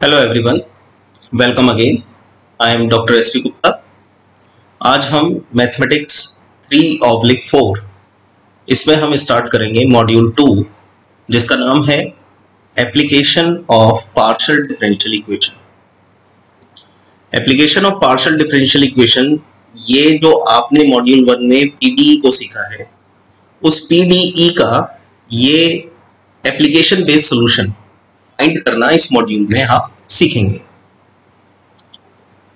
Hello everyone, welcome again. I am doctor S P Gupta. आज हम mathematics 3/4 इसमें हम स्टार्ट करेंगे मॉड्यूल 2, जिसका नाम है application of partial differential equation. Application of partial differential equation, ये जो आपने मॉड्यूल 1 में पीडीई को सीखा है, उस पीडीई का ये एप्लीकेशन बेस्ड सॉल्यूशन फाइंड करना इस मॉड्यूल में आप सीखेंगे।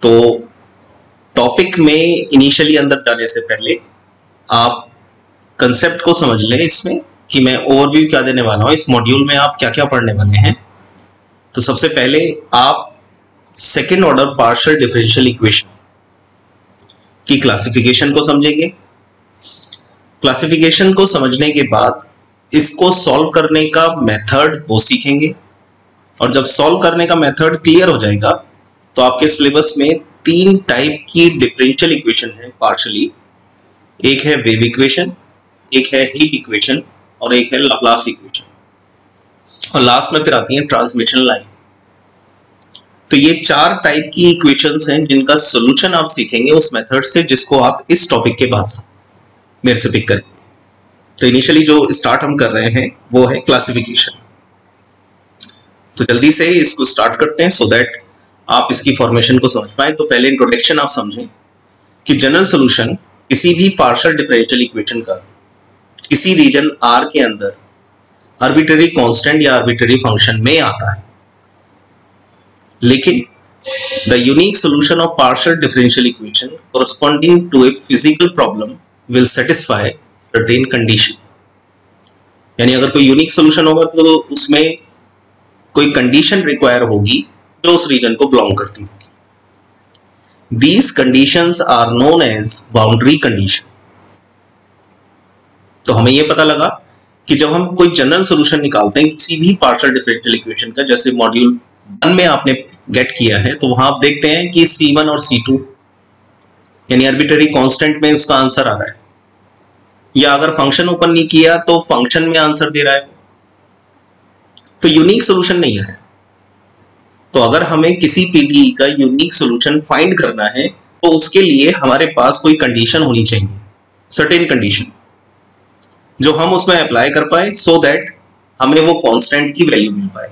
तो टॉपिक में इनिशियली अंदर जाने से पहले आप कंसेप्ट को समझ लें इसमें कि मैं ओवरव्यू क्या देने वाला हूं, इस मॉड्यूल में आप क्या क्या पढ़ने वाले हैं। तो सबसे पहले आप second order partial differential equation की क्लासिफिकेशन को समझेंगे। क्लासिफिकेशन को समझने के बाद इसको सॉल्व करने का मेथड वो सीखेंगे, और जब सॉल्व करने का मेथड क्लियर हो जाएगा तो आपके सिलेबस में 3 टाइप की डिफरेंशियल इक्वेशन है पार्शियली। एक है वेव इक्वेशन, एक है हीट इक्वेशन और एक है लाप्लास इक्वेशन, और लास्ट में फिर आती है ट्रांसमिशन लाइन। तो ये 4 टाइप की इक्वेशंस हैं जिनका सॉल्यूशन आप सीखेंगे उस मेथड से जिसको आप इस टॉपिक के पास मेरे से पिक करेंगे। तो इनिशियली जो स्टार्ट हम कर रहे हैं वो है क्लासिफिकेशन। तो जल्दी से इसको स्टार्ट करते हैं सो दैट आप इसकी फॉर्मेशन को समझ पाए। तो पहले इंट्रोडक्शन आप समझें कि जनरल सॉल्यूशन किसी भी पार्शियल डिफरेंशियल इक्वेशन का किसी रीजन R के अंदर आर्बिट्रेरी कांस्टेंट या आर्बिट्रेरी फंक्शन में आता है, लेकिन the unique solution of partial differential equation corresponding to a physical problem will satisfy certain condition. यानी अगर कोई यूनिक सॉल्यूशन होगा तो उसमें कोई कंडीशन रिक्वायर होगी जो उस रीजन को बिलोंग करती होगी। These conditions are known as boundary condition। तो हमें यह पता लगा कि जब हम कोई जनरल सॉल्यूशन निकालते हैं किसी भी पार्शियल डिफरेंशियल इक्वेशन का, जैसे मॉड्यूल 1 में आपने गेट किया है, तो वहां आप देखते हैं कि C1 और C2 यानी आर्बिट्रेरी कांस्टेंट में उसका आंसर आ रहा है, या अगर फंक्शन ओपन नहीं किया तो फंक्शन में आंसर दे रहा है। तो यूनिक सॉल्यूशन नहीं है। तो अगर हमें किसी पीडीई का यूनिक सॉल्यूशन फाइंड करना है तो उसके लिए हमारे पास कोई कंडीशन होनी चाहिए, सर्टेन कंडीशन, जो हम उसमें अप्लाई कर पाए सो दैट हमें वो कांस्टेंट की वैल्यू मिल पाए।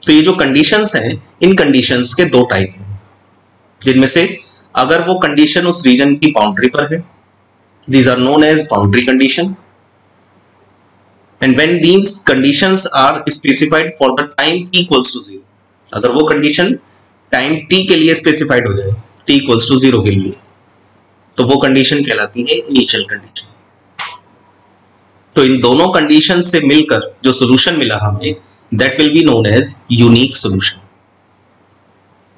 तो ये जो कंडीशंस हैं, इन कंडीशंस के 2 टाइप हैं, जिनमें से अगर वो कंडीशन उस रीजन की बाउंड्री पर है, these are known as boundary condition. And when these conditions are specified for the time t equals to 0, अगर वो कंडीशन टाइम t के लिए स्पेसिफाइड हो जाए, t equals to 0 के लिए, तो वो कंडीशन कहलाती है इनिशियल कंडीशन। तो इन दोनों कंडीशन से मिलकर जो सॉल्यूशन मिला हमें, that will be known as unique solution.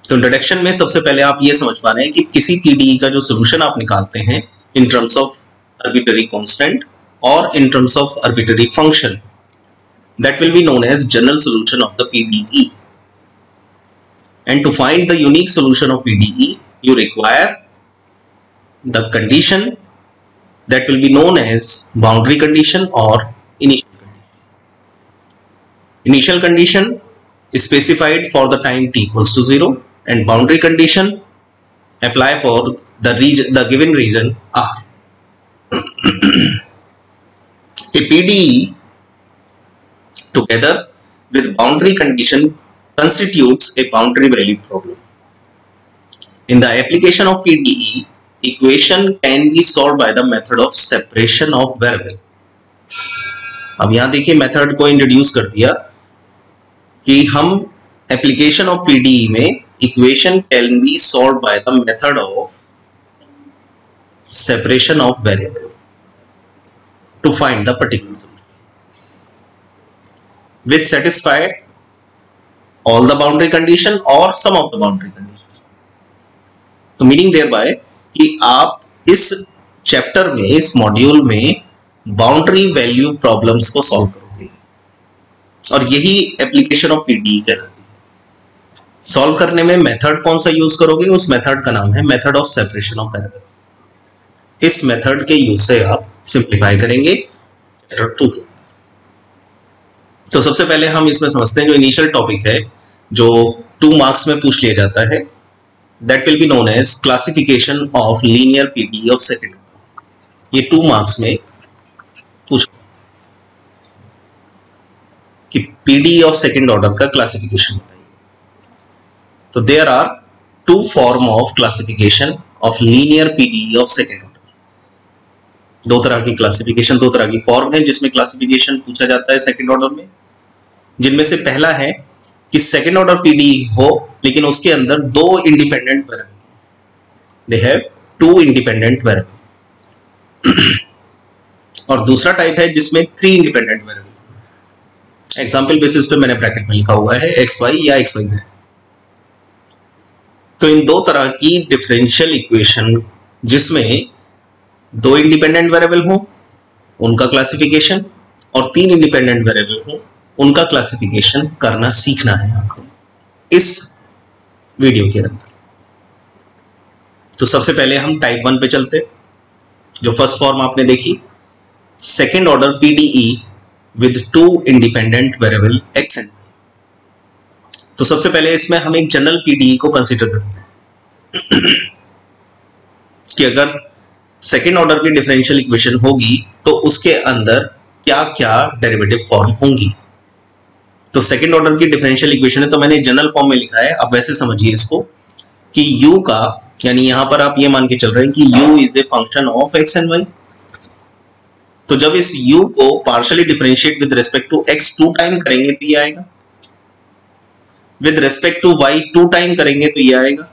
तो इंट्रोडक्शन में सबसे पहले आप ये समझ पा रहे हैं कि किसी पीडीई का जो सॉल्यूशन आप निकालते हैं in terms of arbitrary constant or in terms of arbitrary function, that will be known as general solution of the PDE. And to find the unique solution of PDE, you require the condition that will be known as boundary condition or initial condition. Initial condition is specified for the time t equals to 0, and boundary condition apply for the given region R. A PDE together with boundary condition constitutes a boundary value problem. In the application of PDE, equation can be solved by the method of separation of variable. अब यहां देखिए method को introduce कर दिया कि हम application of PDE में equation can be solve by the method of separation of variable to find the particular solution which satisfy all the boundary condition or some of the boundary condition। तो meaning thereby कि आप इस chapter में, इस module में boundary value problems को solve करोगे, और यही एप्लीकेशन ऑफ पीडीई कहलाती है। सॉल्व करने में मेथड कौन सा यूज करोगे, उस मेथड का नाम है method of separation of variable. इस मेथड के यूज से आप सिंप्लीफाई करेंगे चैप्टर 2 के। तो सबसे पहले हम इसमें समझते हैं जो इनिशियल टॉपिक है जो 2 मार्क्स में पूछ लिया जाता है, that will be known as classification of linear PDE of second order. ये 2 मार्क्स में पूछ कि पीडीई ऑफ सेकंड ऑर्डर का क्लासिफिकेशन बताइए। तो there are 2 form of classification of linear PDE of second order. 2 तरह की क्लासिफिकेशन, 2 तरह की फॉर्म है जिसमें क्लासिफिकेशन पूछा जाता है सेकंड ऑर्डर में, जिनमें से पहला है कि सेकंड ऑर्डर पीडीई हो लेकिन उसके अंदर 2 independent variable, they have 2 independent variable. और दूसरा टाइप है जिसमें 3 इंडिपेंडेंट वेरिएबल। एग्जांपल बेसिस पे मैंने ब्रैकेट में लिखा हुआ है xy या xyz। तो इन 2 तरह की डिफरेंशियल इक्वेशन जिसमें 2 इंडिपेंडेंट वेरिएबल हो उनका क्लासिफिकेशन और 3 इंडिपेंडेंट वेरिएबल हो उनका क्लासिफिकेशन करना सीखना है आपने इस वीडियो के अंदर। तो सबसे पहले हम टाइप 1 पे चलते। जो फर्स्ट फॉर्म आपने देखी, second order PDE with 2 independent variable x and y। तो सबसे पहले इसमें हम एक जनरल पीडीई को कंसीडर करते हैं कि अगर सेकेंड ऑर्डर की डिफरेंशियल इक्वेशन होगी तो उसके अंदर क्या क्या डेरिवेटिव फॉर्म होंगी। तो सेकेंड ऑर्डर की डिफरेंशियल इक्वेशन है तो मैंने जनरल फॉर्म में लिखा है। अब वैसे समझिए इसको कि u का, यानी यहां पर आप ये मान के चल रहे हैं कि u is the function of x and y। तो जब इस u को partially differentiate with respect to x 2 time करेंगे तो ये आएगा, with respect to y 2 time करेंगे तो ये आएगा,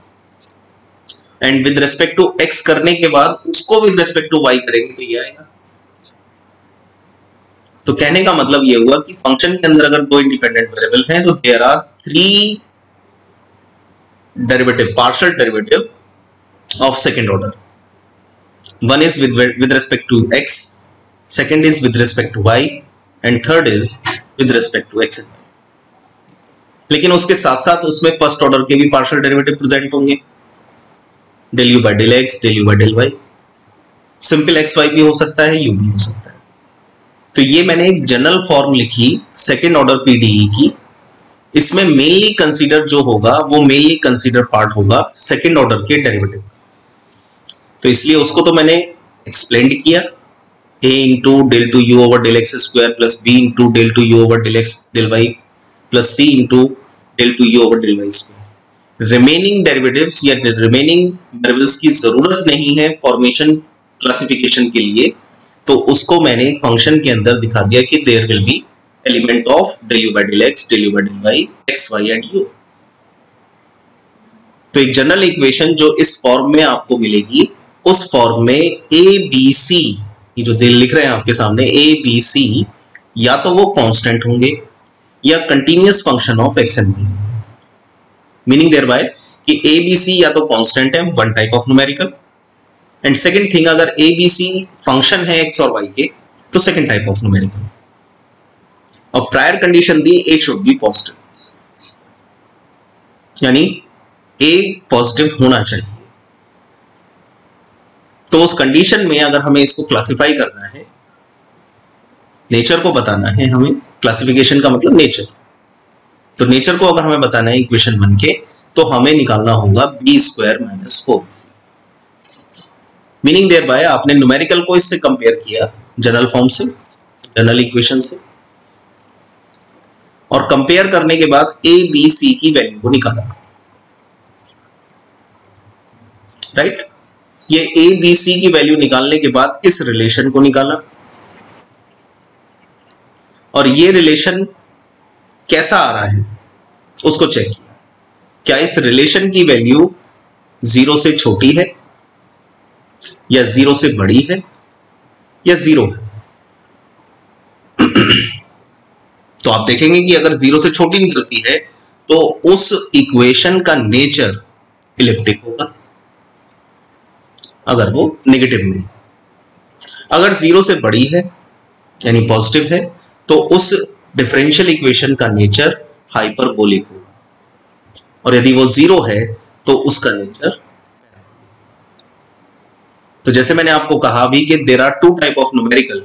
and with respect to x करने के बाद उसको विद रिस्पेक्ट टू y करेंगे तो ये आएगा। तो कहने का मतलब ये हुआ कि फंक्शन के अंदर अगर 2 इंडिपेंडेंट वेरिएबल हैं तो there are 3 derivative, partial derivative of second order. One is with respect to x, second is with respect to y, and third is with respect to x and y। लेकिन उसके साथ साथ उसमें first order के भी partial derivative present होंगे, del u by del x, del u by del y। Simple xy भी हो सकता है, u भी हो सकता है। तो ये मैंने एक जनरल फॉर्म लिखी सेकेंड ऑर्डर पीडीई की। इसमें मेनली कंसीडर जो होगा वो मेनली कंसीडर पार्ट होगा सेकेंड ऑर्डर के डेरिवेटिव। तो इसलिए उसको तो मैंने एक्सप्लेन किया, a into del two u over del x square plus b into del two u over del x del y plus c into del two u over del y square. Remaining derivatives या remaining variables की जरूरत नहीं है formation classification के लिए, तो उसको मैंने फंक्शन के अंदर दिखा दिया कि there will be element of del u by del x, del u by del y, x y and u. तो एक जनरल इक्वेशन जो इस फॉर्म में आपको मिलेगी, उस फॉर्म में ए बी सी, ये जो दिल लिख रहे हैं आपके सामने ए बी सी, या तो वो कांस्टेंट होंगे या continuous function of x and y. Meaning there by कि ए बी सी या तो कांस्टेंट है, one type of numerical, and second thing अगर ए बी सी फंक्शन है एक्स और वाई के तो सेकेंड टाइप ऑफ न्यूमेरिकल। और प्रायर कंडीशन दी ए शुड बी पॉजिटिव, यानी ए पॉजिटिव होना चाहिए। तो उस कंडीशन में अगर हमें इसको क्लासिफाई करना है, नेचर को बताना है हमें, क्लासिफिकेशन का मतलब नेचर, तो नेचर को अगर हमें बताना है इक्वेशन 1 के, तो हमें निकालना होगा b square minus 4। Meaning there by आपने न्यूमेरिकल को इससे कंपेयर किया जनरल फॉर्म से, जनरल इक्वेशन से, और कंपेयर करने के बाद ए बी सी की वैल्यू को निकाला, राइट। ये ए बी सी की वैल्यू निकालने के बाद इस रिलेशन को निकाला, और ये रिलेशन कैसा आ रहा है उसको चेक किया, क्या इस रिलेशन की वैल्यू 0 से छोटी है या 0 से बड़ी है या 0 है। तो आप देखेंगे कि अगर 0 से छोटी निकलती है तो उस इक्वेशन का नेचर इलिप्टिक होगा, अगर वो नेगेटिव में है। अगर 0 से बड़ी है यानी पॉजिटिव है तो उस डिफरेंशियल इक्वेशन का नेचर हाइपरबोलिक होगा, और यदि वो 0 है तो उसका नेचर। तो जैसे मैंने आपको कहा भी कि there are 2 type of numerical,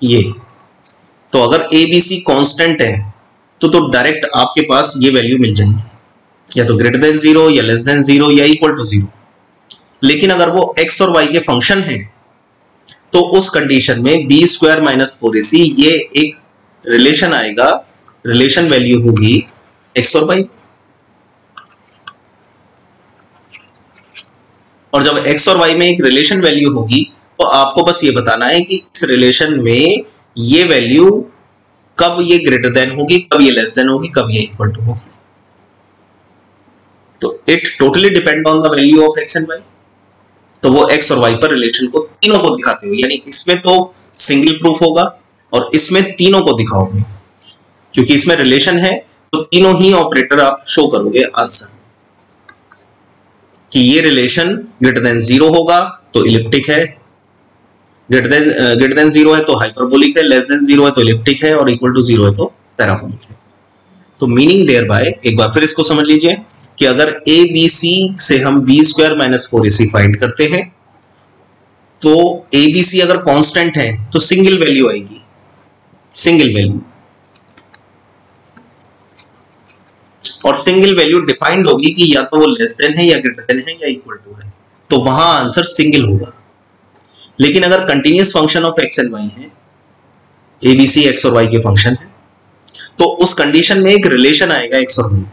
ये तो अगर ए बी सी कांस्टेंट है तो डायरेक्ट आपके पास ये वैल्यू मिल जाएंगी, या तो ग्रेटर देन 0 या लेस देन 0 या इक्वल टू 0। लेकिन अगर वो x और y के फंक्शन है तो उस कंडीशन में b² माइनस 4ac ये एक रिलेशन आएगा, रिलेशन वैल्यू होगी x और y। और जब x और y में एक रिलेशन वैल्यू होगी तो आपको बस ये बताना है कि इस रिलेशन में ये वैल्यू कब ये ग्रेटर देन होगी, कब ये लेस देन होगी, कब ये इक्वल टू होगी। तो it totally depend on the value of x and y। तो वो x और y पर रिलेशन को तीनों को दिखाते हो, यानी इसमें तो सिंगल प्रूफ होगा और इसमें तीनों को दिखाओगे, क्योंकि इसमें रिलेशन है तो तीनों ही ऑपरेटर आप शो करोगे आंसर कि ये रिलेशन ग्रेटर देन 0 होगा तो इलिप्टिक है, ग्रेटर देन 0 है तो हाइपरबोलिक है, लेस देन 0 है तो इलिप्टिक है और इक्वल टू 0 है तो पैराबोलिक है। तो मीनिंग देयर बाय, एक बार फिर इसको समझ लीजिए कि अगर ए बी सी से हम b² माइनस 4ac फाइंड करते हैं तो ए बी सी अगर कांस्टेंट है तो सिंगल वैल्यू आएगी, सिंगल वैल्यू, और सिंगल वैल्यू डिफाइंड होगी कि या तो वो लेस देन है या ग्रेटर देन है या इक्वल टू है, तो वहां आंसर सिंगल होगा। लेकिन अगर continuous function of x and y है, ए बी सी x और y के फंक्शन है, तो उस कंडीशन में एक रिलेशन आएगा x और y,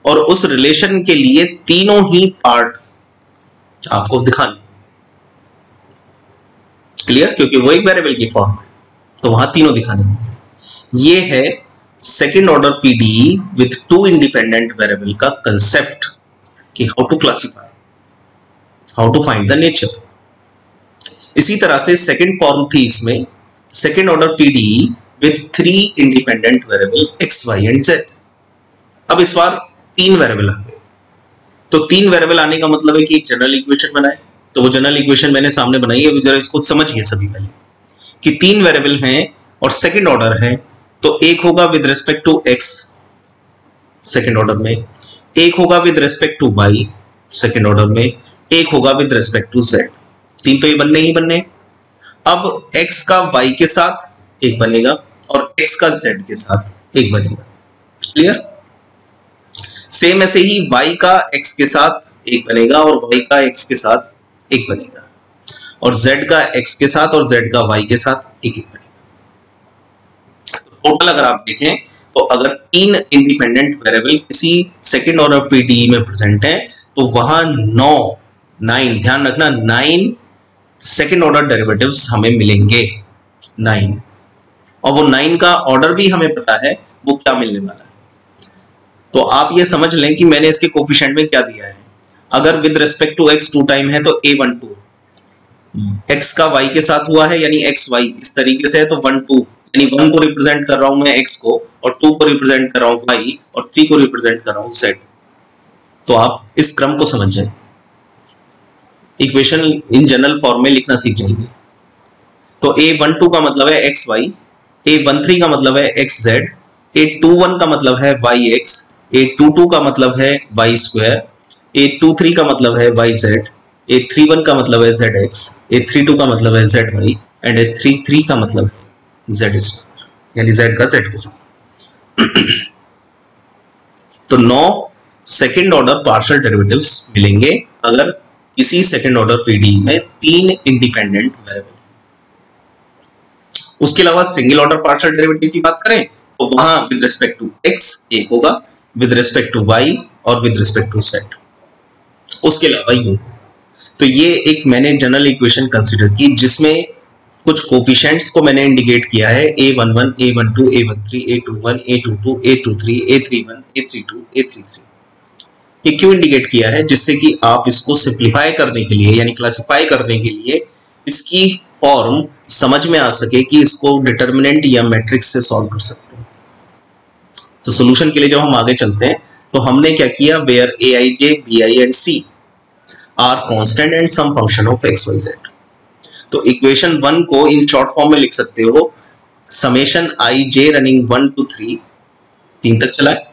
और उस रिलेशन के लिए तीनों ही पार्ट आपको दिखाने, क्लियर, क्योंकि वो एक वेरिएबल की फॉर्म है तो वहां तीनों दिखाने होंगे। ये है second order PDE with two independent variable का कंसेप्ट कि how to classify, how to find the nature. इसी तरह से सेकेंड फॉर्म थी इसमें second order PDE with 3 independent variable x, y and z। अब इस बार 3 वेरिएबल आ गए, तो 3 वेरिएबल आने का मतलब है कि एक जनरल इक्वेशन बनाए। तो वो जनरल इक्वेशन मैंने सामने बनाई है, जरा इसको समझिए सभी पहले कि 3 वेरिएबल हैं और सेकेंड ऑर्डर है, तो एक होगा with respect to x second order में, एक होगा with respect to y second order में, एक होगा विद रिस्पेक्ट टू z। 3 तो ये बनने ही बनने। अब x का y के साथ एक बनेगा और x का z के साथ एक बनेगा, क्लियर। सेम ऐसे ही y का x के साथ एक बनेगा और y का x के साथ एक बनेगा, और z का x के साथ और z का y के साथ एक बनेगा। टोटल अगर आप देखें तो अगर 3 इंडिपेंडेंट वेरिएबल किसी सेकेंड ऑर्डर पीडीई में प्रेजेंट है तो वहां 9 ध्यान रखना, 9 सेकेंड ऑर्डर डेरिवेटिव्स हमें मिलेंगे, 9, और वो 9 का ऑर्डर भी हमें पता है वो क्या मिलने वाला है। तो आप ये समझ लें कि मैंने इसके कोफिशिएंट में क्या दिया है। अगर with respect to x 2 time है तो a12, x का y के साथ हुआ है यानी xy इस तरीके से है तो 1 2, यानी 1 को रिप्रेजेंट कर रहा हूं मैं x को, और 2 को रिप्रेजेंट कर रहा हूं y, और 3 को रिप्रेजेंट कर रहा हूं z। तो आप इस क्रम को समझ जाए, इक्वेशन इन जनरल फॉर्म में लिखना सीख जाएंगे। तो a12 का मतलब है xy, a13 का मतलब है xz, a21 का मतलब है yx, a22 का मतलब है y², a23 का मतलब है yz, a31 का मतलब है zx, a32 का मतलब है zy एंड a33 का मतलब है z², यानी z का z के साथ। तो 9 सेकेंड ऑर्डर पार्शियल डेरिवेटिव्स मिलेंगे अगर किसी सेकेंड ऑर्डर पीडीई में 3 इंडिपेंडेंट वेरिएबल। उसके अलावा सिंगल ऑर्डर पार्शियल डेरिवेटिव की बात करें तो वहां विद रिस्पेक्ट टू x एक होगा, विद रिस्पेक्ट टू y और विद रिस्पेक्ट टू z, उसके अलावा u। तो ये एक मैंने जनरल इक्वेशन कंसीडर की जिसमें कुछ कोफिशिएंट्स को मैंने इंडिकेट किया है, a11, a12, a13, a21, a22, a23, a31, a32, a33। ये क्यों इंडिकेट किया है? जिससे कि आप इसको सिंप्लीफाई करने के लिए यानी क्लासिफाई करने के लिए इसकी फॉर्म समझ में आ सके कि इसको डिटर्मिनेंट या मैट्रिक्स से सॉल्व कर सकते हैं। तो सॉल्यूशन के लिए जब हम आगे चलते हैं तो हमने क्या किया, where aij, bi and c are constant and some function of x, y, z। तो इक्वेशन 1 को इन शॉर्ट फॉर्म में लिख सकते हो, समेशन ij रनिंग 1 to 3 तक चला है,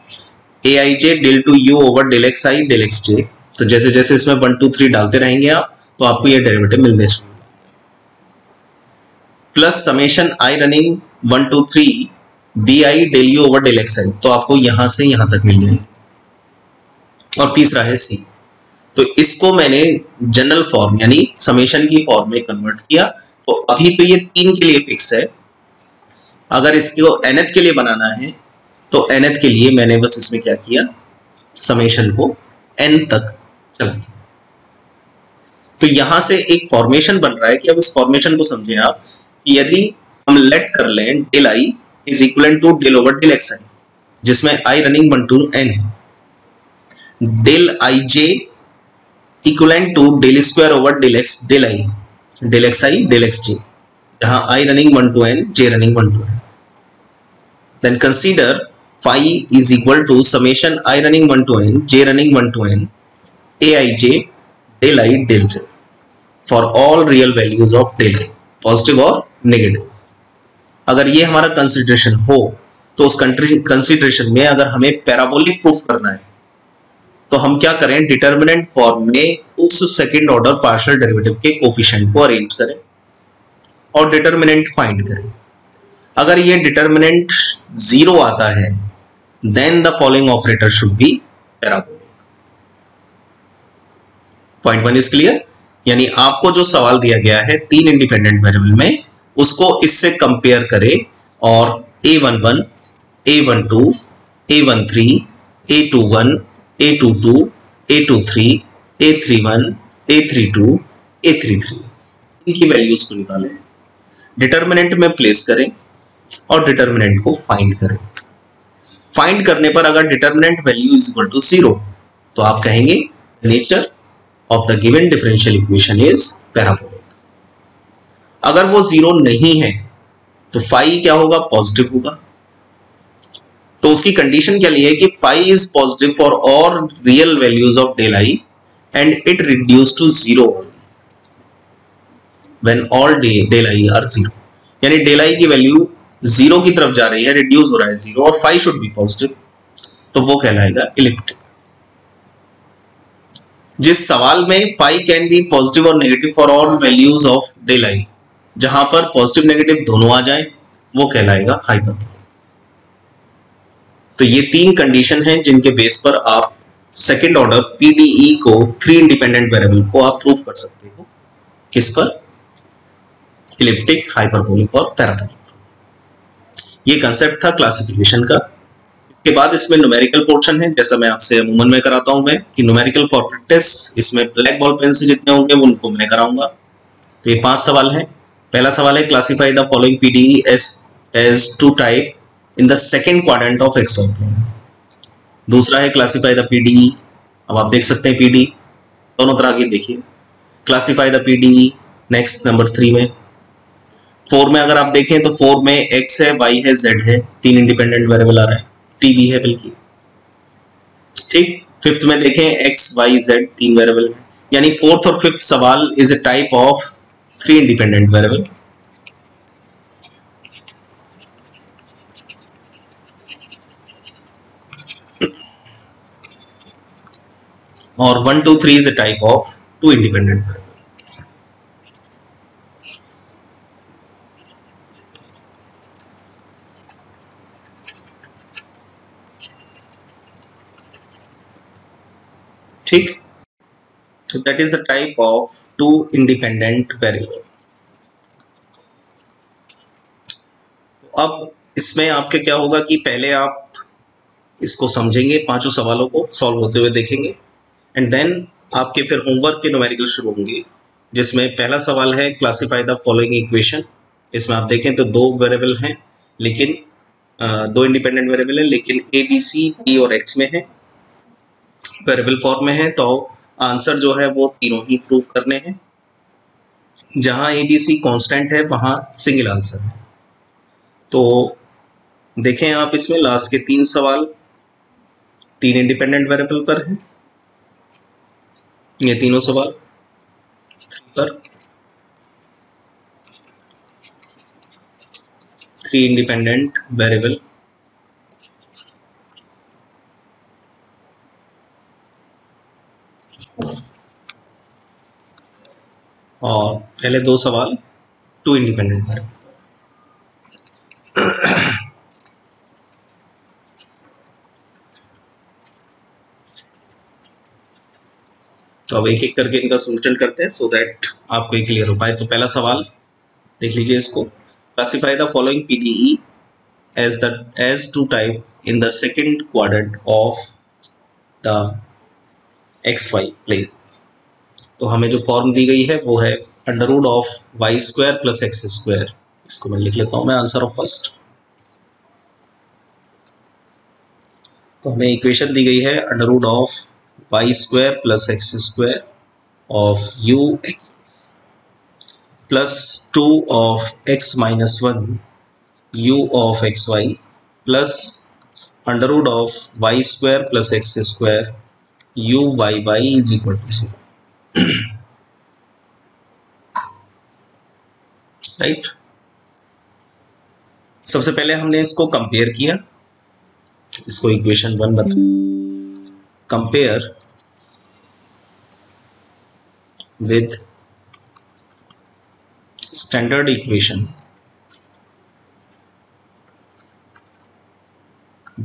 aij del to u over del xi del xj। तो जैसे जैसे इसमें 1 2 3 डालते रहेंगे आप तो आपको ये डेरिवेटिव मिलने शुरू होंगे, plus summation i running 1 to 3 D I del U over del X I, तो आपको यहां से यहां तक मिल जाएगी। और तीसरा है सी, तो इसको मैंने जनरल फॉर्म यानी समेशन की फॉर्म में कन्वर्ट किया। तो अभी तो ये 3 के लिए फिक्स है, अगर इसको nth के लिए बनाना है तो nth के लिए मैंने बस इसमें क्या किया, समेशन को n तक चला दिया। तो यहां से एक फॉर्मेशन बन रहा है कि अब इस फॉर्मेशन को समझें आप कि यदि हम लेट कर लें del I is equal to del over del X I, जिसमें आई रनिंग 1 to n है, del I J equal to del square over del x del X I del X J, जहां I running 1 to n, j running 1 to n। Then consider phi is equal to summation I running 1 to n, j running 1 to n, aij del I del j for all real values of del I, positive और negative. अगर ये हमारा consideration हो तो उस consideration में अगर हमें पैराबोलिक प्रूफ करना है तो हम क्या करें, डिटर्मिनेंट फॉर्म में उस सेकंड ऑर्डर पार्शियल डेरिवेटिव के कोफिशिएंट को अरेंज करें और डिटर्मिनेंट फाइंड करें। अगर ये डिटर्मिनेंट 0 आता है then the following operator should be parabolic. Point 1 is clear. यानी आपको जो सवाल दिया गया है 3 इंडिपेंडेंट वेरिएबल में, उसको इससे कंपेयर करें और a11, a12, a13, a21, a22, a23, a31, a32, a33 इनकी वैल्यूज को निकालें, डिटर्मिनेंट में प्लेस करें और डिटर्मिनेंट को फाइंड करें। फाइंड करने पर अगर determinant value is equal to 0 तो आप कहेंगे nature of the given differential equation is parabolic. अगर वो 0 नहीं है तो फाई क्या होगा, पॉजिटिव होगा। तो उसकी कंडीशन क्या ली है कि phi is positive for all real values of del i and it reduce to 0 when all del i are 0। यानी डेल आई की वैल्यू 0 की तरफ जा रही है, रिड्यूस हो रहा है 0 और फाई शुड बी पॉजिटिव, तो वो कहलाएगा इलिप्टिक। जिस सवाल में फाई कैन बी पॉजिटिव और negative for all values of del i, जहां पर पॉजिटिव नेगेटिव दोनों आ जाए, वो कहलाएगा हाइपरबोलिक। तो ये 3 कंडीशन हैं जिनके बेस पर आप सेकंड ऑर्डर पीडीई को 3 इंडिपेंडेंट वेरिएबल को आप प्रूफ कर सकते हो। किस पर? इलिप्टिक, हाइपरबोलिक और पैराबोलिक। ये कंसेप्ट था क्लासिफिकेशन का। इसके बाद इसमें न्यूमेरिकल पोर्शन है, जैसा मैं आपसे अमूमन में कराता हूं मैं कि न्यूमेरिकल फॉर प्रैक्टिस, इसमें ब्लैक बॉल पेन से जितने होंगे उनको मैं कराऊंगा। तो ये 5 सवाल हैं। पहला सवाल है classify the following PDE as 2 type in the second quadrant of x y plane. दूसरा है क्लासिफाई द पीडीई, अब आप देख सकते हैं पीडी दोनों तरह की, देखिए classify the PDE next number 3 में। 4 में अगर आप देखें तो 4 में x है, y है, z है, 3 इंडिपेंडेंट वेरिएबल आ रहा है, t भी है बल्कि, ठीक। 5th में देखें x, y, z 3 वेरिएबल है, यानी 4th और 5th सवाल is a type of 3 independent variable. और 1, 2, 3 is a type of 2 independent variable. ठीक, so that is the type of 2 independent variable। तो अब इसमें आपके क्या होगा कि पहले आप इसको समझेंगे, 5 सवालों को सॉल्व होते हुए देखेंगे, एंड देन आपके फिर होमवर्क के न्यूमेरिकल शुरू होंगे, जिसमें पहला सवाल है क्लासिफाई द फॉलोइंग इक्वेशन। इसमें आप देखें तो 2 वेरिएबल हैं, लेकिन 2 इंडिपेंडेंट वेरिएबल है, लेकिन ए बी सी ई और एक्स में है, वेरिएबल फॉर्म में है। तो आंसर जो है वो तीनों ही प्रूव करने हैं। जहां ए बी सी कॉन्स्टेंट है वहां सिंगल आंसर है। तो देखें आप इसमें लास्ट के 3 सवाल 3 इंडिपेंडेंट वेरिएबल पर हैं। ये तीनों सवाल 3 पर 3 इंडिपेंडेंट वेरिएबल, और पहले 2 सवाल 2 इंडिपेंडेंट वेरिएबल। तो अब एक एक करके इनका सोल्यूशन करते हैं सो दैट आपको ये क्लियर हो पाए। तो पहला सवाल देख लीजिए इसको, classify the following PDE as two type in the second quadrant of the XY plane. तो हमें जो फॉर्म दी गई है वो है under root of y square plus x square. इसको मैं लिख लेता हूं मैं आंसर ऑफ फर्स्ट। तो हमें इक्वेशन दी गई है under root of y square plus x square of u x plus 2 of x minus 1 u of x y plus under root of y square plus x square u y y is equal to 0। Right, सबसे पहले हमने इसको compare किया, इसको equation 1 बता। Compare with standard equation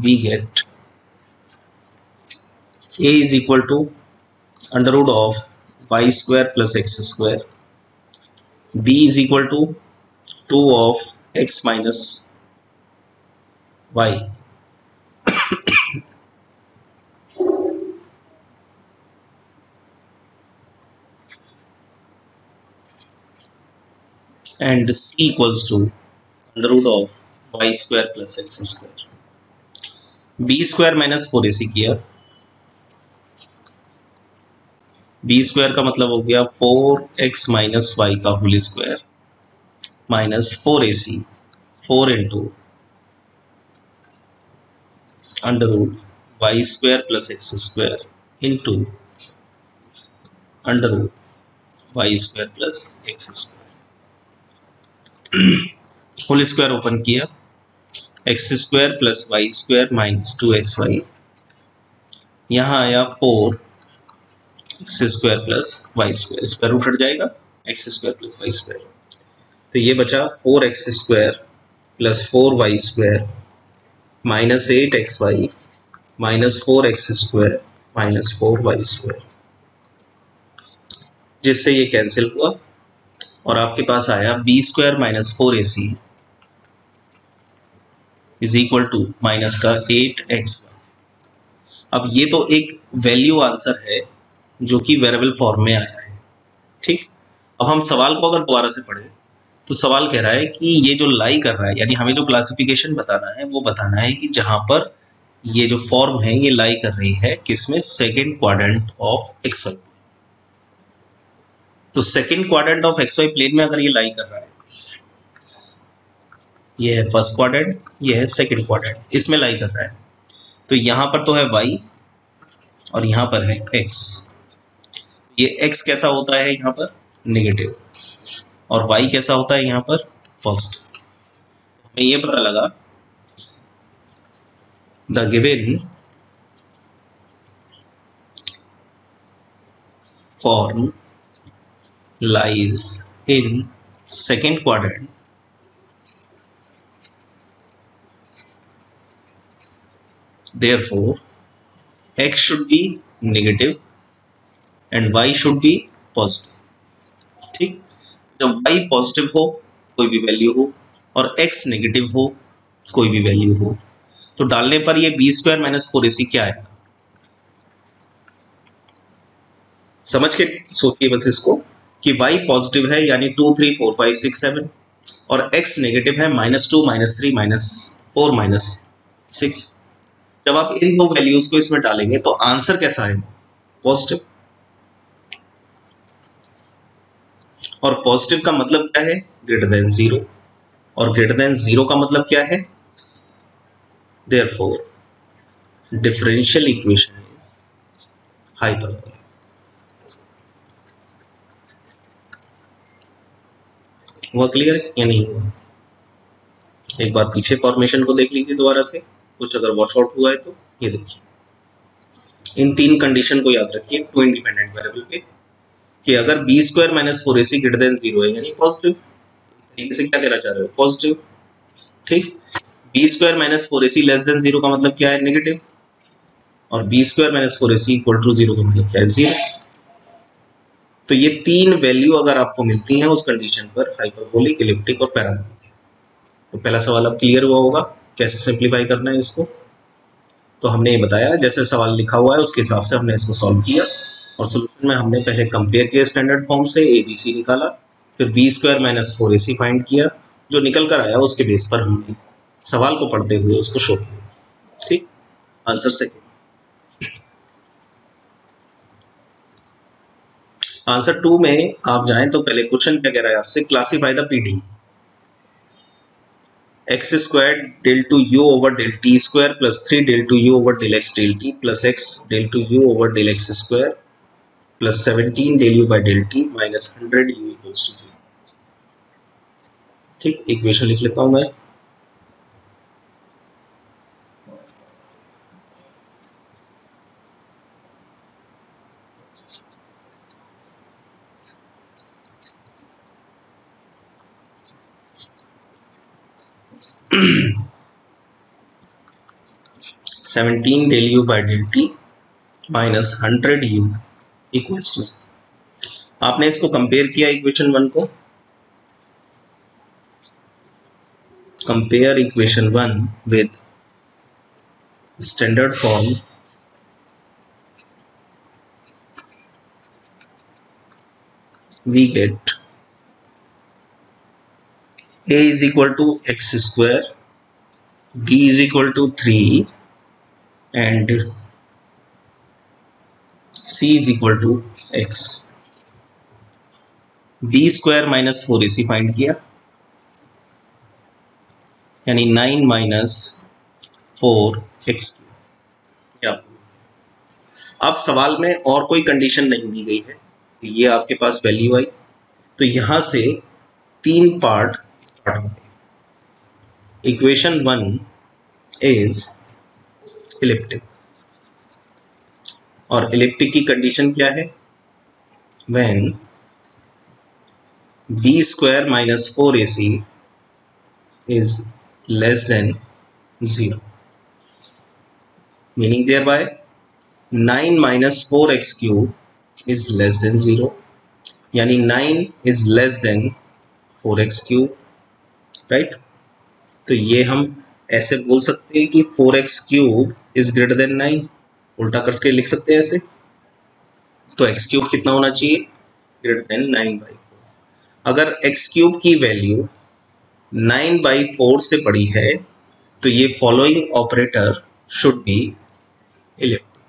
we get a is equal to under root of y square plus x square, b is equal to 2 of x minus y and c equals to under root of y square plus x square। b square minus 4ac किया, b स्क्वायर का मतलब हो गया 4x minus Y का whole square minus 4ac 4 into under root Y square plus x square into under root Y square plus x square. Whole square open किया, X square plus Y square minus 2xy, यहाँ आया 4x square plus Y square, square root हट जाएगा X square plus Y square, तो ये बचा 4x square plus 4y square minus 8xy minus 4x square minus 4y square, जिससे ये cancel हुआ और आपके पास आया b square minus 4ac is equal to minus का 8x। अब ये तो एक वैल्यू आंसर है जो कि वेरिएबल फॉर्म में आया है। ठीक, अब हम सवाल को अगर दोबारा से पढ़ें तो सवाल कह रहा है कि ये जो लाई कर रहा है, यानी हमें जो क्लासिफिकेशन बताना है वो बताना है कि जहां पर ये जो फॉर्म है ये लाई कर रही है किसमें, सेकेंड क्वाड्रेंट ऑफ XY। तो second quadrant of XY plane में अगर ये लाई कर रहा है, ये है फर्स्ट क्वाड्रेंट, ये है सेकंड क्वाड्रेंट, इसमें लाई कर रहा है, तो यहां पर तो है y और यहां पर है x। ये x कैसा होता है यहां पर, नेगेटिव, और y कैसा होता है यहां पर, पॉजिटिव। हमें ये पता लगा the given form lies in second quadrant therefore x should be negative and y should be positive। ठीक, जब y पॉजिटिव हो कोई भी वैल्यू हो और x नेगेटिव हो कोई भी वैल्यू हो, तो डालने पर ये b स्क्वायर माइनस 4ac क्या आएगा, समझ के सोचिए बस इसको कि y पॉजिटिव है यानी 2 3 4 5 6 7 और x नेगेटिव है -2 -3 -4 -6। जब आप इन दो वैल्यूज को इसमें डालेंगे तो आंसर कैसा आएगा, पॉजिटिव। और पॉजिटिव का मतलब क्या है, ग्रेटर देन 0, और ग्रेटर देन 0 का मतलब क्या है, therefore differential equation is hyperbola. हुआ क्लियर या नहीं हुआ? एक बार पीछे फॉर्मेशन को देख लीजिए दोबारा से, कुछ अगर वॉच आउट हुआ है तो ये देखिए। इन तीन कंडीशन को याद रखिए टू इंडिपेंडेंट वेरिएबल पे, कि अगर b square minus 4ac greater than 0 है यानी पॉजिटिव, तरीके से क्या कहना चाह रहे हो, पॉजिटिव। ठीक, b square minus 4ac less than 0 का मतलब क्या है, नेगेटिव, और b square minus 4ac equal to 0 का मतलब क्या है, 0। तो ये तीन वैल्यू अगर आपको मिलती हैं उस कंडीशन पर, हाइपरबोलिक, एलिप्टिक और पैराबोलिक, तो पहला सवाल अब क्लियर हुआ होगा कैसे सिंप्लीफाई करना है इसको। तो हमने ये बताया, जैसे सवाल लिखा हुआ है उसके हिसाब से हमने इसको सॉल्व किया, और सोल्यूशन में हमने पहले कंपेयर किया स्टैंडर्ड फॉर्म से, ए बी सी निकाला, फिर B square minus 4ac find किया, जो निकल कर आया उसके बेस पर हमने सवाल को पढ़ते हुए उसको शो किया। ठीक, आंसर सेकंड। आंसर 2 में आप जाएं तो पहले क्वेश्चन क्या कह रहा है आपसे, classify the PD, x square del two u over del t square plus 3 del two u over del x del t plus x del two u over del x square plus 17 del u by del t minus 100 u equals to 0। ठीक, equation लिख लेता हूं मैं। Seventeen del u by del t minus 100 u equals to, आपने इसको compare किया equation 1 को, compare equation 1 with standard form, we get a is equal to x square, b is equal to 3 and c is equal to x। b square minus 4ac find किया, यानी 9 minus 4x। अब सवाल में और कोई condition नहीं दी गई है, ये आपके पास वैल्यू आई, तो यहां से तीन पार्ट स्टार्ट होंगे। इक्वेशन 1 इज इलिप्टिक, और इलिप्टिक की कंडीशन क्या है, when b square minus 4ac is less than 0, meaning there by 9 minus 4x cube is less than 0, यानी 9 is less than 4x cube, right. तो ये हम ऐसे बोल सकते हैं कि 4x cube is greater then 9, उल्टा करके लिख सकते हैं ऐसे। तो x क्यूब कितना होना चाहिए, ग्रेटर देन 9/4। अगर x क्यूब की वैल्यू 9/4 से बड़ी है तो ये following operator should B elliptic.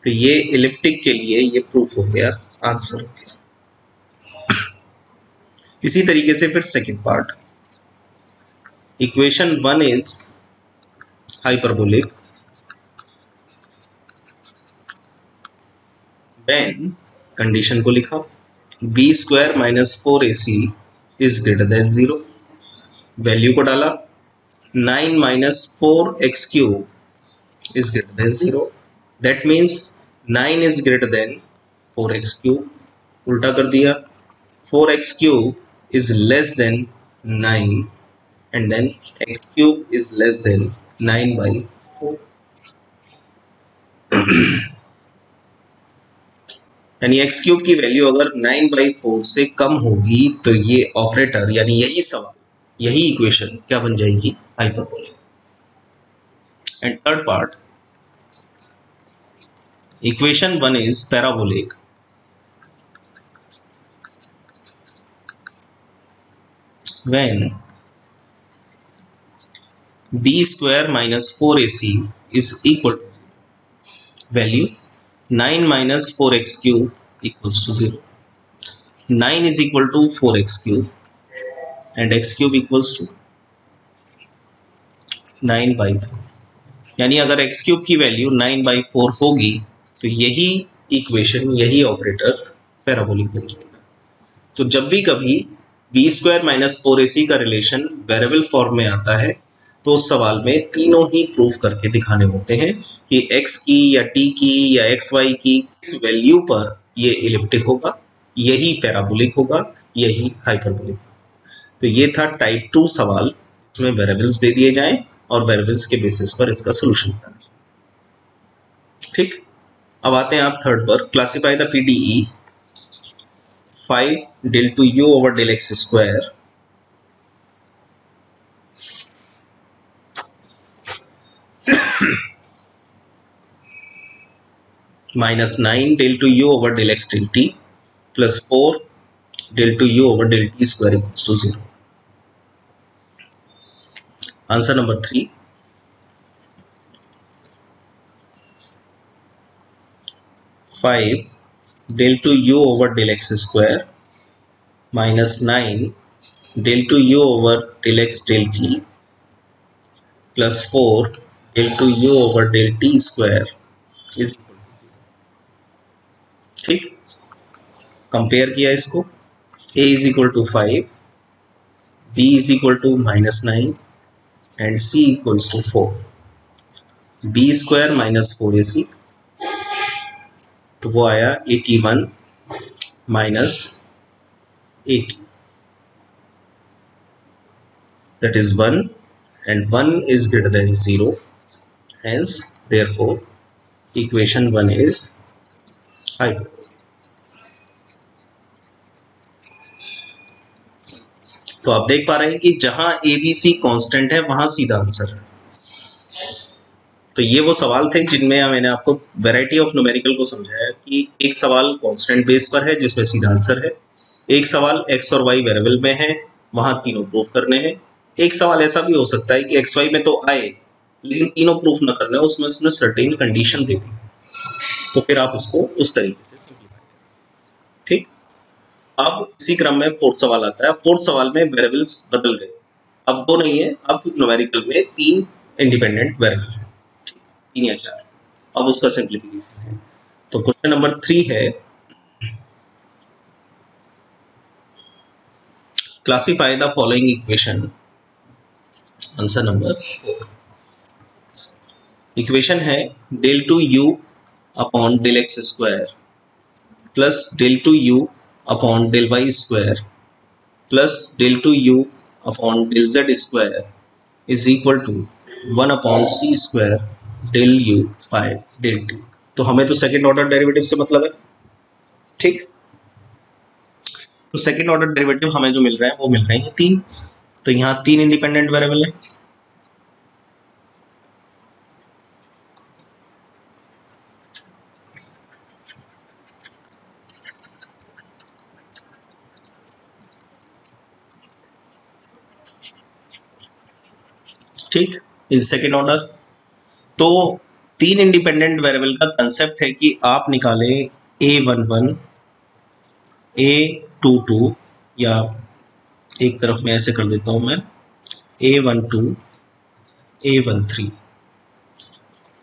तो ये इलिप्टिक के लिए ये प्रूफ हो गया, आंसर हो गया। इसी तरीके से फिर second part, equation 1 is hyperbolic when, condition को लिखा, b square minus 4ac is greater than 0, value को डाला, 9 minus 4x cube is greater than 0, that means 9 is greater than 4x cube, उल्टा कर दिया, 4x cube is less than 9 and then x cube is less than 9/4। यानी x cube की value अगर 9/4 से कम होगी तो ये ऑपरेटर, यानी यही सवाल, यही इक्वेशन क्या बन जाएगी, hyperbolic. And third part, equation 1 is parabolic when b square minus 4ac is equal to value 9 minus 4x cube equals to 0, 9 is equal to 4x cube and x cube equals to 9/4, यानी अगर x cube की value 9/4 होगी तो यही equation, यही operator parabolic बन जाएगा। तो जब भी कभी बी स्क्वायर माइनस 4ac का रिलेशन वेरिएबल फॉर्म में आता है तो उस सवाल में तीनों ही प्रूफ करके दिखाने होते हैं कि x की या t की या xy की किस वैल्यू पर ये इलिप्टिक होगा, यही पैराबोलिक होगा, यही हाइपरबोलिक। तो ये था टाइप 2 सवाल, इसमें वेरिएबल्स दे दिए जाएं और वेरिएबल्स के बेसिस पर इसका सोल्यूशन करें। ठीक, अब आते हैं आप थर्ड पर, classify the PDE 5 del 2 u over del x square minus 9 del 2 u over del x del t plus 4 del 2 u over del t square equals to 0. Answer number 3. 5 del 2 u over del x square minus 9 del 2 u over del x del t plus 4 del 2 u over del t square is equal to 0. ठीक, compare किया इसको, a is equal to 5, b is equal to minus 9 and c equals to 4. b square minus 4ac तो वो आया 81 minus 80, that is 1 and 1 is greater than 0, hence therefore equation 1 is hyperbola. तो आप देख पा रहे हैं कि जहां ए बी सी कॉन्स्टेंट है वहां सीधा आंसर है। तो ये वो सवाल थे जिनमें मैंने आपको वैरायटी ऑफ न्यूमेरिकल को समझाया कि एक सवाल कांस्टेंट बेस पर है जिसमें सीधा आंसर है, एक सवाल एक्स और वाई वेरिएबल में है वहां तीनों प्रूफ करने हैं, एक सवाल ऐसा भी हो सकता है कि एक्स वाई में तो आए लेकिन तीनों प्रूफ न करने, उसमें उसने सर्टेन कंडीशन दे दी, तो फिर आप उसको उस तरीके से सिंप्लीफाई करें। ठीक, अब इसी क्रम में फोर्थ सवाल आता है। फोर्थ सवाल में वेरिएबल्स बदल गए, अब दो नहीं है, अब न्यूमेरिकल में 3 इंडिपेंडेंट वेरिएबल है, 3 या 4, अब उसका सिंप्लीफिकेशन है। तो क्वेश्चन नंबर 3 है, classify the following equation. Answer number 4। Equation है del 2 u upon del x square plus del 2 u upon del y square plus del 2 u upon del z square is equal to 1 upon c square del u by del t। तो हमें तो second order derivative से मतलब है। ठीक, तो second order derivative हमें जो मिल रहा है वो मिल रहे हैं 3, तो यहाँ 3 इंडिपेंडेंट वेरिएबल है। ठीक, इज सेकेंड ऑर्डर। तो 3 इंडिपेंडेंट वेरिएबल का कंसेप्ट है कि आप निकालें a11 a22, या एक तरफ में ऐसे कर देता हूं मैं, a12 a13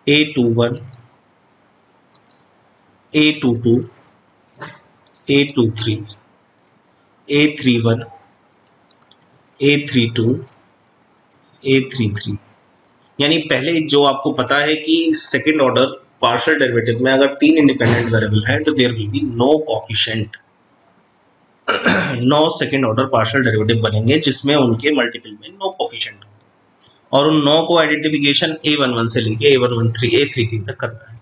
a21 a22 a23 a31 a32 a33। यानी पहले जो आपको पता है कि सेकेंड ऑर्डर पार्शियल डेरिवेटिव में अगर 3 इंडिपेंडेंट वेरिएबल है तो there will be no coefficient, 9 second order partial derivative बनेंगे जिसमें उनके मल्टीपल में नो कोएफिशिएंट होंगे, और उन 9 को आइडेंटिफिकेशन a11 से लेके a113 a33 तक करना है।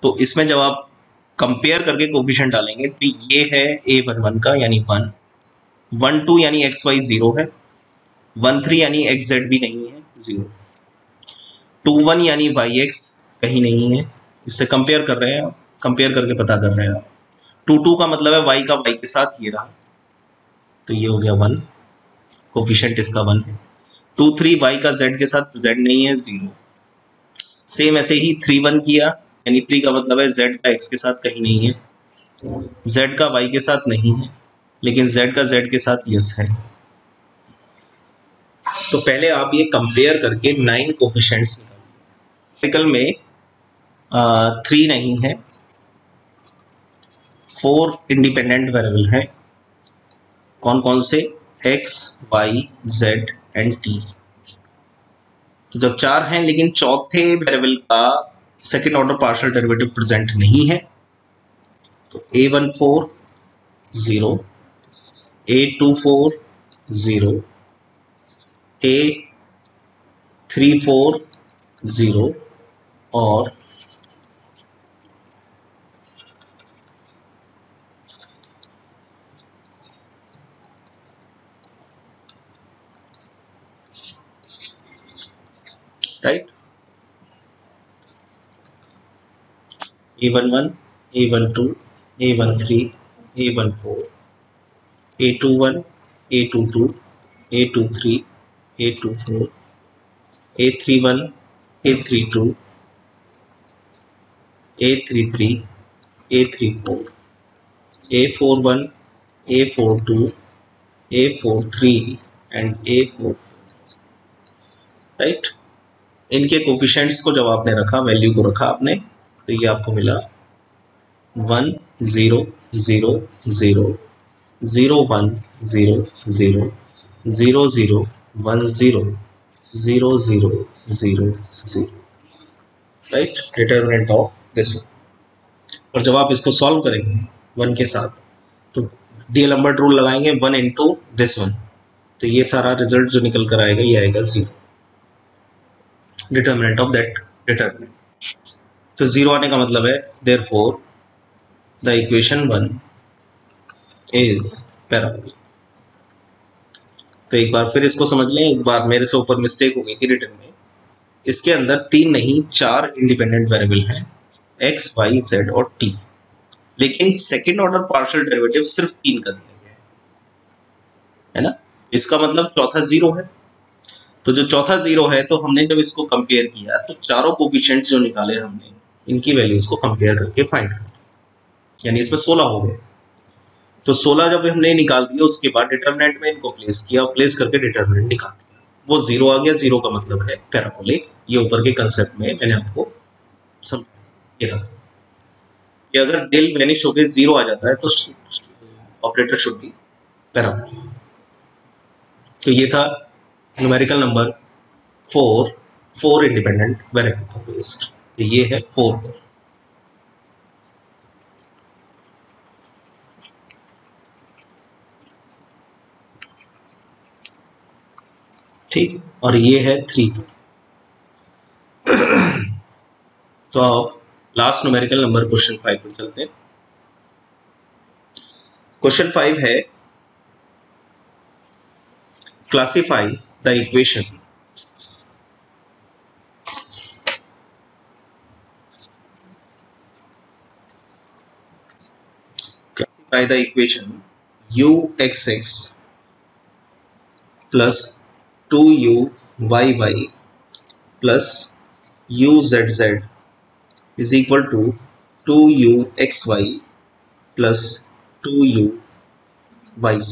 तो इसमें जब आप कंपेयर करके कोएफिशिएंट डालेंगे तो ये है a11 का यानी 1, 12 यानी xy 0 है, 13 यानी xz भी नहीं है 0, 21 यानी yx कहीं नहीं है, इससे कंपेयर कर रहे हैं आप, कंपेयर करके पता कर रहे हैं आप। 22 का मतलब है y का y के साथ ये रहा, तो ये हो गया 1, कोफिशिएंट इसका 1 है। 23 y का z के साथ z नहीं है 0, सेम ऐसे ही 31 किया, यानी 3 का मतलब है z का x के साथ कहीं नहीं है, z का y के साथ नहीं है, लेकिन z का z के साथ यस है। तो पहले आप ये कंपेयर करके 9 कोफिशिएंट्स निकालिए। में 3 नहीं है, 4 इंडिपेंडेंट वेरिएबल हैं। कौन कौन से? x, y, z and t। तो जब 4 हैं लेकिन चौथे वेरिएबल का second order partial derivative present नहीं है, तो a14 0, a24 0, a34 0 और right. A11, A12, A13, A14, A21, A22, A23, A24, A31, A32, A33, A34, A41, A42, A43 and A44, right. इनके कोफिशिएंट्स को जब आपने रखा, वैल्यू को रखा आपने, तो ये आपको मिला 1 0 0 0 0 1 0 0 0 0 1 0 0 0 0 0, right, determinant of this one. और जब आप इसको सॉल्व करेंगे 1 के साथ, तो डीएलम्बर्ट रूल लगाएंगे 1 इंटू दिस वन, तो ये सारा रिजल्ट जो निकल कर आएगा ये आएगा 0, डिटरमिनेंट ऑफ दैट डिटरमिनेंट। तो 0 आने का मतलब है therefore the equation 1 is parabolic. तो एक बार फिर इसको समझ लें, एक बार मेरे से ऊपर मिस्टेक हो गई थी रिटर्न में। इसके अंदर 3 नहीं 4 इंडिपेंडेंट वेरिएबल हैं, x, y, z और t, लेकिन सेकेंड ऑर्डर पार्शियल डेरिवेटिव सिर्फ 3 का दिया गया है ना। इसका मतलब चौथा 0 है। तो जो चौथा 0 है, तो हमने जब इसको कंपेयर किया तो चारों कोफिशिएंट्स जो निकाले हमने, इनकी वैल्यूज को कंपेयर करके फाइंड करते, यानी इसमें 16 हो गए। तो 16 जब हमने निकाल दिया, उसके बाद डिटरमिनेंट में इनको प्लेस किया, प्लेस करके डिटरमिनेंट निकाल दिया, वो 0 आ गया। 0 का मतलब है पैराबोलिक। ये ऊपर के कंसेप्ट में मैंने आपको समझाया कि अगर डेल वैनिश होकर 0 आ जाता है तो ऑपरेटर शुड बी पैराबोलिक। तो ये था न्यूमेरिकल नंबर 4 इंडिपेंडेंट वेरिएबल पर बेस्ड। तो ये है 4 पर। ठीक, और ये है 3 पर। तो अब लास्ट न्यूमेरिकल नंबर क्वेश्चन 5 पर चलते हैं। क्वेश्चन 5 है classify the equation uxx plus 2uyy plus uzz is equal to 2uxy plus 2uyz।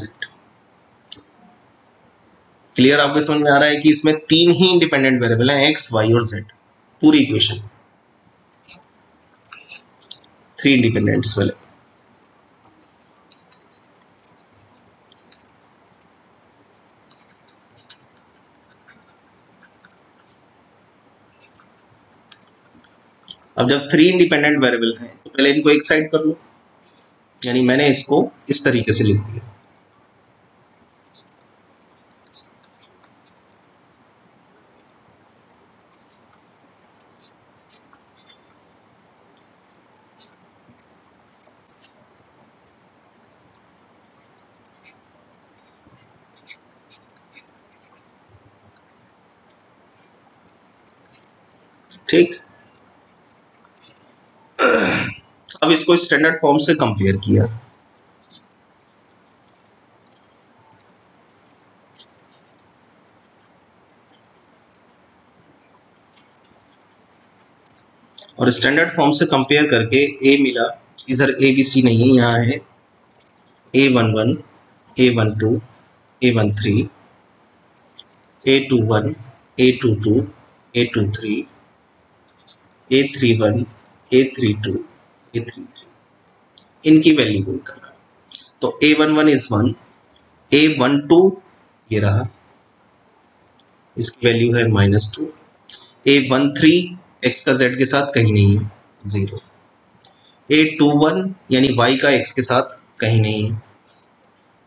Clear? आपको समझ में आ रहा है कि इसमें 3 ही इंडिपेंडेंट वेरिएबल हैं, x, y और z। पूरी इक्वेशन 3 इंडिपेंडेंट्स वाले। अब जब 3 इंडिपेंडेंट वेरिएबल हैं, तो पहले इनको एक साइड कर लो, यानी मैंने इसको इस तरीके से लिख दिया। ठीक, अब इसको स्टैंडर्ड फॉर्म से कंपेयर किया। और स्टैंडर्ड फॉर्म से कंपेयर करके ए मिला, इधर ए बी सी नहीं, यहाँ है A11, A12, A13, A21, A22, A23, A31, A32, A33, इनकी वैल्यू को निकालना। तो A11 इज 1, A12 ये रहा, इसकी वैल्यू है -2, A13 x का z के साथ कहीं नहीं है 0, A21 यानी y का x के साथ कहीं नहीं है,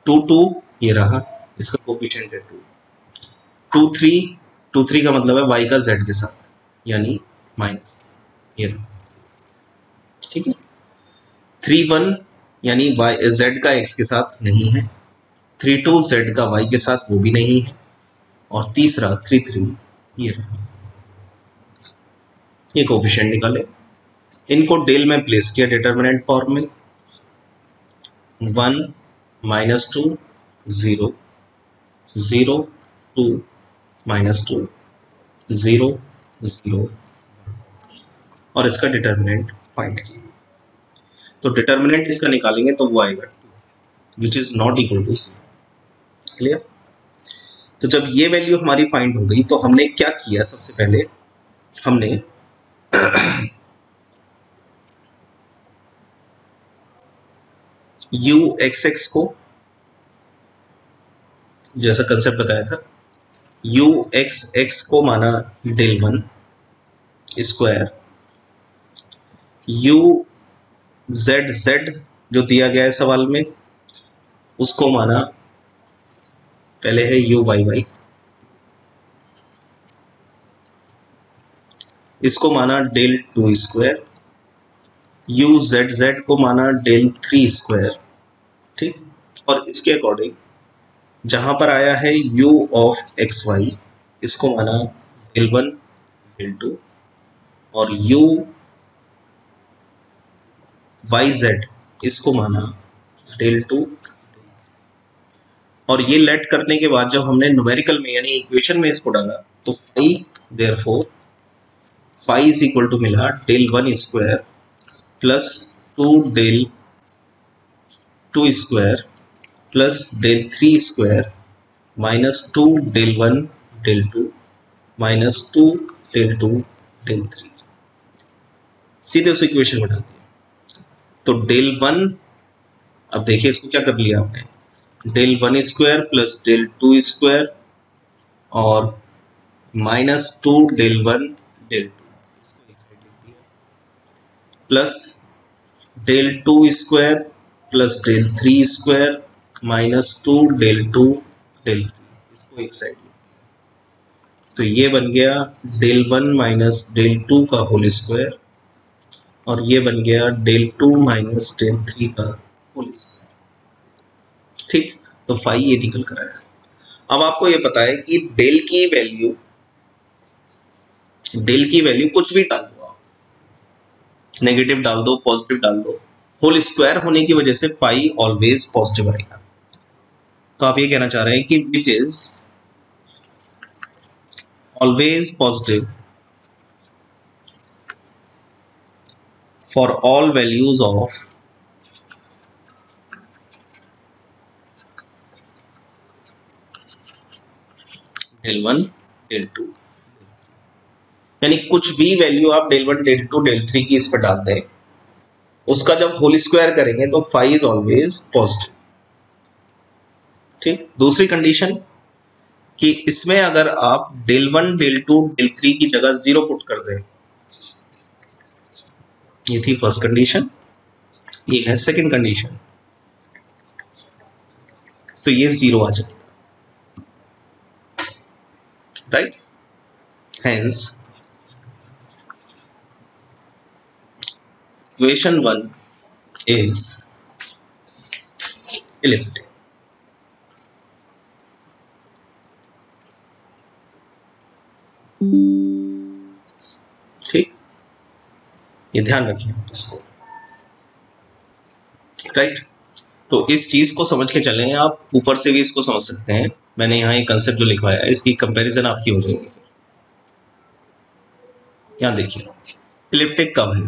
22 ये रहा, इसका कोएफिशिएंट है 2, 23 का मतलब है y का z के साथ, यानी माइनस ये रहा। ठीक है, 31 यानी y z का x के साथ नहीं है, 32 z का y के साथ वो भी नहीं है, और तीसरा 33 ये रहा। ये कोफिशिएंट निकाले, इनको डेल में प्लेस किया डिटर्मिनेंट फॉर्म में, 1 -2 0 0 2 -2 0 0 और इसका डिटर्मिनेंट फाइंड किया। तो डिटर्मिनेंट इसका निकालेंगे तो वो आएगा 2 which is not equal to 0। Clear? तो जब ये वैल्यू हमारी फाइंड हो गई तो हमने क्या किया, सबसे पहले हमने u x को, जैसा कंसेप्ट बताया था, u x को माना डेल 1 स्क्वायर, u z जो दिया गया है सवाल में उसको माना, पहले है u y, इसको माना डेल 2 स्क्वायर, u z को माना डेल 3 स्क्वायर। ठीक, और इसके अकॉर्डिंग जहां पर आया है u ऑफ एक्स वाई, इसको माना डेल 1 डेल 2, और u वाई जेड इसको माना डेल 2। और ये लेट करने के बाद जब हमने न्यूमेरिकल में यानी इक्वेशन में इसको डाला तो phi, therefore phi is equal to मिला del 1 square plus 2 del 2 square plus del 3 square minus 2 del 1 del 2 minus 2 del 2 del 3, सीधे उस इक्वेशन में डाल दिया। तो डेल 1, अब देखिए इसको क्या कर लिया आपने, del 1 square plus del 2 square और minus 2 del 1 del 2 plus del 2 square plus del 3 square minus 2 del 2 del 3, इसको एक साइड। तो ये बन गया डेल 1 माइनस डेल 2 का होल स्क्वायर और ये बन गया डेल 2 माइनस डेल 3 का होल स्क्वायर। ठीक, तो फाई ये निकल कर आया। अब आपको ये पता है कि डेल की वैल्यू कुछ भी डाल दो आप, नेगेटिव डाल दो, पॉजिटिव डाल दो, होल स्क्वायर होने की वजह से फाई ऑलवेज पॉजिटिव आएगा। तो आप ये कहना चाह रहे हैं कि which is always positive for all values of del 1 del 2, यानी कुछ भी वैल्यू आप डेल 1 डेल 2 डेल 3 की इस पर डाल दें, उसका जब होल स्क्वायर करेंगे तो फाई इज ऑलवेज पॉजिटिव। ठीक, दूसरी कंडीशन कि इसमें अगर आप डेल 1 डेल 2 डेल 3 की जगह 0 पुट कर दें, ये थी फर्स्ट कंडीशन, ये है सेकंड कंडीशन, तो ये 0 आ जाएगा, right. Hence equation 1 is elliptic। ठीक, ये ध्यान रखिए इसको, राइट। तो इस चीज को समझ के चलें, आप ऊपर से भी इसको समझ सकते हैं। मैंने यहाँ एक कंसेप्ट जो लिखवाया है इसकी कंपैरिजन आपकी हो जाएगी। यहाँ देखिए इलिप्टिक कब है,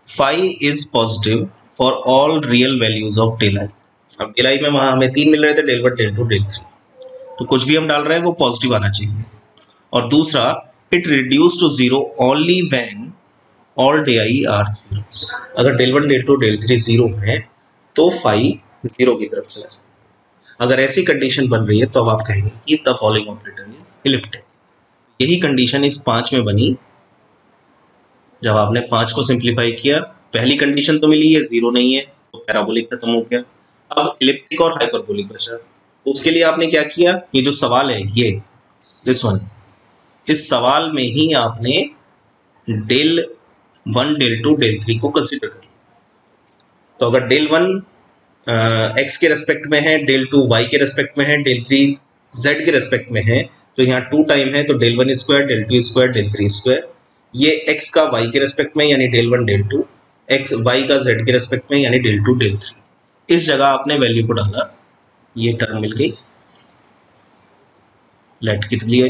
phi is positive for all real values of del i. अब डेल आई में वहां हमें 3 मिल रहे थे, डेल 1 डेल 2 डेल 3, तो कुछ भी हम डाल रहे हैं वो पॉजिटिव आना चाहिए। और दूसरा, it reduce to 0 only when all del i are 0। अगर डेल 1 डेल 2 डेल 3 0 है तो फाई 0 की तरफ चला जाए। अगर ऐसी कंडीशन बन रही है तो अब आप कहेंगे कि the following operator is elliptic. यही कंडीशन इस 5 में बनी। जब आपने 5 को सिंप्लीफाई किया, पहली कंडीशन तो मिली है 0 नहीं है, तो पैराबोलिक खत्म हो गया। अब इलिप्टिक और हाइपरबोलिक बचा। उसके लिए आपने क्या किया, ये जो सवाल है ये दिस वन, इस सवाल में ही आपने डेल 1 डेल 2 डेल 3 को कंसीडर कर लिया। तो अगर डेल 1 एक्स के रेस्पेक्ट में है, डेल 2 वाई के रेस्पेक्ट में है, डेल 3 जेड के रेस्पेक्ट में है, तो यहाँ 2 टाइम है, तो del 1 square del 2 square del 3 square. ये x का y के रेस्पेक्ट में यानी del 1 del 2, x y का z के रेस्पेक्ट में यानी del 2 del 3। इस जगह आपने वैल्यू को डाला, ये टर्म मिल गई, लेट किट लिया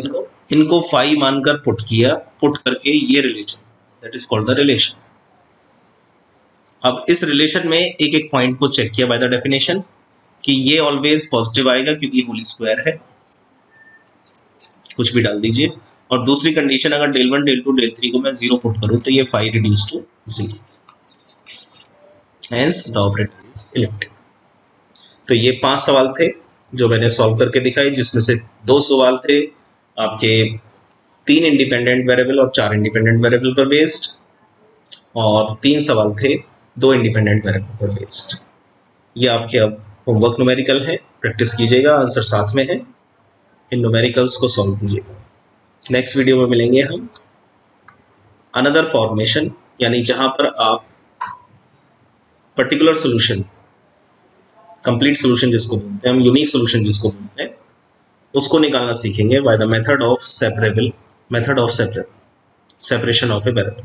इनको फाई मानकर पुट किया, पुट करके ये relation, that is called the relation. अब इस रिलेशन में एक एक पॉइंट को चेक किया बाय द डेफिनेशन कि ये ऑलवेज पॉजिटिव आएगा क्योंकि होल स्क्वायर है, कुछ भी डाल दीजिए। और दूसरी कंडीशन अगर del 1 del 2 del 3 को मैं 0 पुट करूं तो ये phi reduce to 0, hence the operator is elliptic. तो ये 5 सवाल थे जो मैंने सॉल्व करके दिखाए, जिसमें से 2 सवाल थे आपके 3 इंडिपेंडेंट वेरिएबल और 4 इंडिपेंडेंट वेरिएबल पर बेस्ड, और 3 सवाल थे 2 इंडिपेंडेंट वेरिएबल पर बेस्ड। ये आपके अब होमवर्क न्यूमेरिकल है, प्रैक्टिस कीजिएगा, आंसर साथ में है, इन न्यूमेरिकल्स को सॉल्व कीजिएगा। नेक्स्ट वीडियो में मिलेंगे हम अनदर फॉर्मेशन, यानी जहां पर आप पर्टिकुलर सोल्यूशन, कंप्लीट सोल्यूशन जिसको बोलते हैं हम, यूनिक सोल्यूशन जिसको बोलते हैं, उसको निकालना सीखेंगे by the method of separation of a variable.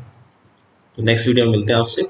तो नेक्स्ट वीडियो में मिलते हैं आपसे।